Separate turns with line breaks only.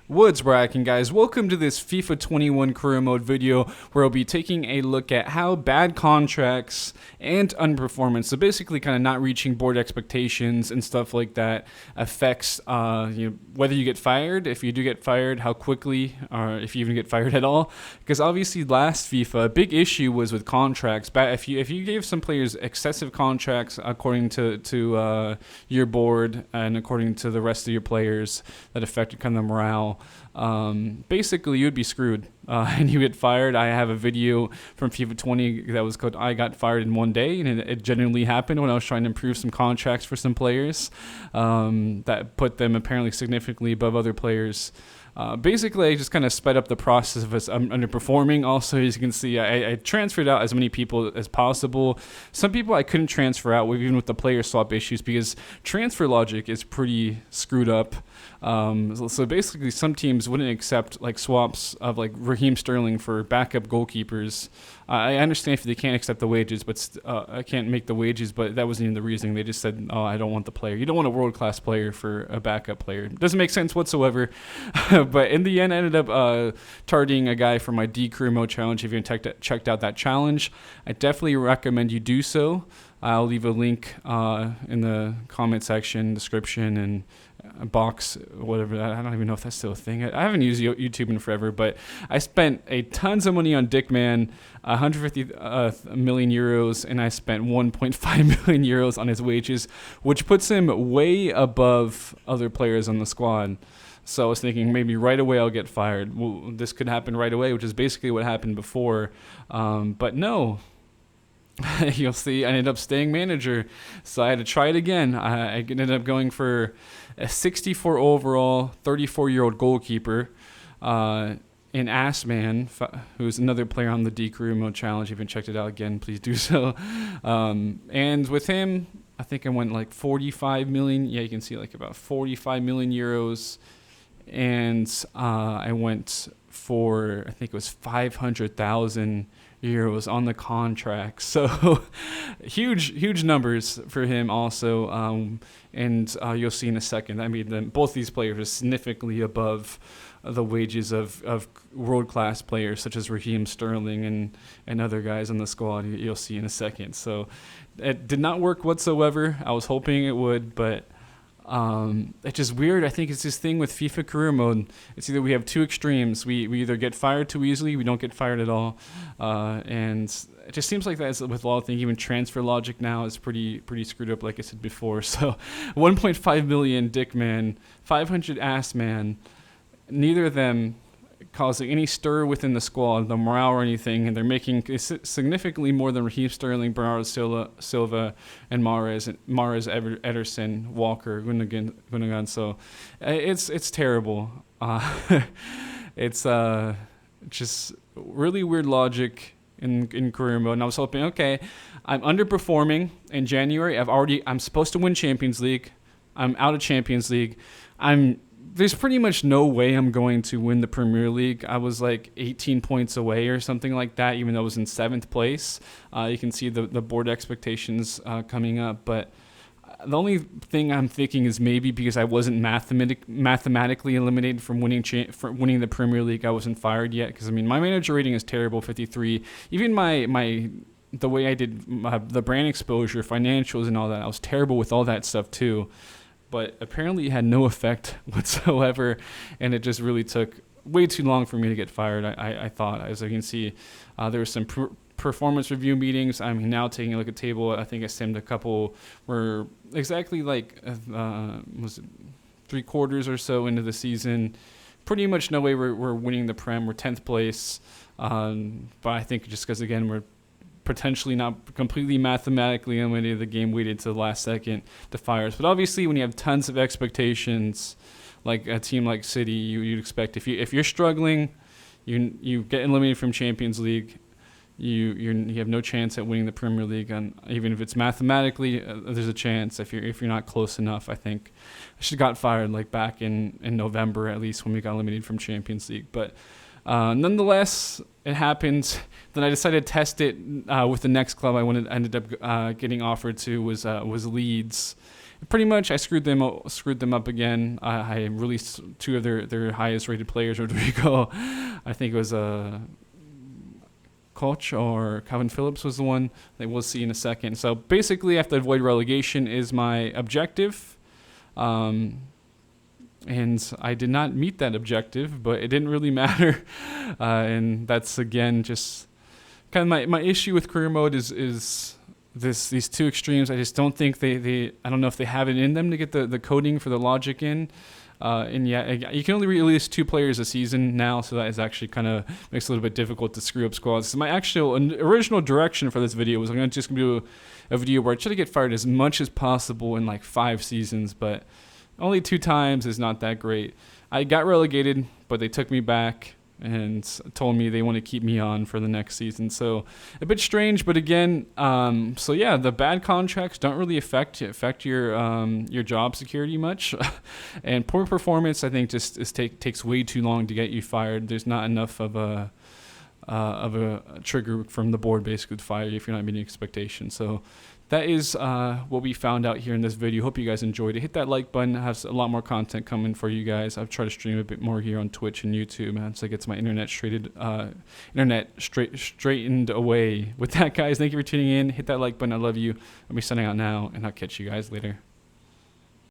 What's bracking, guys? Welcome to this FIFA 21 career mode video where I'll be taking a look at how bad contracts and underperformance, so basically kind of not reaching board expectations and stuff like that, affects whether you get fired, if you do get fired, how quickly, or if you even get fired at all. Because obviously last FIFA, a big issue was with contracts. If you gave some players excessive contracts according to your board and according to the rest of your players, that affected kind of the morale. Basically you'd be screwed and you get fired. I have a video from FIFA 20 that was called "I Got Fired in One Day," and it genuinely happened when I was trying to improve some contracts for some players that put them apparently significantly above other players. Basically, I just kind of sped up the process of us underperforming. Also, as you can see, I transferred out as many people as possible. Some people I couldn't transfer out, even with the player swap issues, because transfer logic is pretty screwed up. So basically, some teams wouldn't accept like swaps of like Raheem Sterling for backup goalkeepers. I understand if they can't accept the wages, but I can't make the wages. But that wasn't even the reasoning. They just said, "Oh, I don't want the player. You don't want a world-class player for a backup player." It doesn't make sense whatsoever. But in the end, I ended up targeting a guy for my D Career Mode challenge. If you haven't checked out that challenge, I definitely recommend you do so. I'll leave a link in the comment section, description, and box, whatever. I don't even know if that's still a thing. I haven't used YouTube in forever, but I spent tons of money on Dickman, 150 million euros, and I spent 1.5 million euros on his wages, which puts him way above other players on the squad. So I was thinking maybe right away I'll get fired. Well, this could happen right away, which is basically what happened before. But no. You'll see, I ended up staying manager, so I had to try it again. I ended up going for a 64 overall, 34-year-old goalkeeper, an Assman, who's another player on the D Career Mode challenge. If you haven't checked it out again, please do so. And with him, I think I went like 45 million. Yeah, you can see like about 45 million euros. And I went for, I think it was 500,000 euros on the contract. So huge numbers for him also. And you'll see in a second. I mean, both these players are significantly above the wages of world-class players such as Raheem Sterling and other guys on the squad. You'll see in a second. So it did not work whatsoever. I was hoping it would, but it's just weird. I think it's this thing with FIFA career mode. It's either we have two extremes. We either get fired too easily, we don't get fired at all. And it just seems like that's with a lot of things. Even transfer logic now is pretty screwed up, like I said before. So 1.5 million Dickman, 500 Assman, neither of them causing any stir within the squad, the morale or anything, and they're making significantly more than Raheem Sterling, Bernardo Silva, and Mahrez, Ederson, Walker, Gundogan. So it's terrible. It's just really weird logic in career mode. And I was hoping, okay, I'm underperforming in January. I'm supposed to win Champions League. I'm out of Champions League. There's pretty much no way I'm going to win the Premier League. I was like 18 points away or something like that, even though I was in 7th place. You can see the board expectations coming up. But the only thing I'm thinking is maybe because I wasn't mathematically eliminated from winning the Premier League, I wasn't fired yet. Because, I mean, my manager rating is terrible, 53. Even the way I did the brand exposure, financials and all that, I was terrible with all that stuff too. But apparently it had no effect whatsoever, and it just really took way too long for me to get fired, I thought. As you can see, there were some performance review meetings. I'm now taking a look at the table. I think I simmed a couple were exactly like, was it 3/4 or so into the season. Pretty much no way we're winning the Prem. We're 10th place. But I think just because, again, we're potentially not completely mathematically eliminated, the game waited to the last second to fire us. But obviously when you have tons of expectations, like a team like City, you'd expect if you're struggling, you get eliminated from Champions League, you have no chance at winning the Premier League, and even if it's mathematically there's a chance if you're not close enough. I think I should have got fired like back in November at least when we got eliminated from Champions League. But nonetheless, it happened. Then I decided to test it with the next club I ended up getting offered to was Leeds, pretty much I screwed them up again. I released two of their highest rated players, Rodrigo. I think it was Koch or Calvin Phillips was the one that we'll see in a second. So basically, I have to avoid relegation is my objective. And I did not meet that objective, but it didn't really matter. And that's, again, just kind of my issue with career mode is these two extremes. I just don't think I don't know if they have it in them to get the coding for the logic in. And yeah, you can only release 2 players a season now, so that is actually kind of makes it a little bit difficult to screw up squads. So my actual original direction for this video was I'm going to just do a video where I try to get fired as much as possible in like 5 seasons, but only 2 times is not that great. I got relegated, but they took me back and told me they want to keep me on for the next season. So a bit strange, but again, so yeah, the bad contracts don't really affect your job security much, and poor performance I think just takes way too long to get you fired. There's not enough of a trigger from the board basically to fire you if you're not meeting expectations. So that is what we found out here in this video. Hope you guys enjoyed it. Hit that like button. I have a lot more content coming for you guys. I've tried to stream a bit more here on Twitch and YouTube once I get to my internet straightened away. With that, guys, thank you for tuning in. Hit that like button. I love you. I'll be signing out now, and I'll catch you guys later.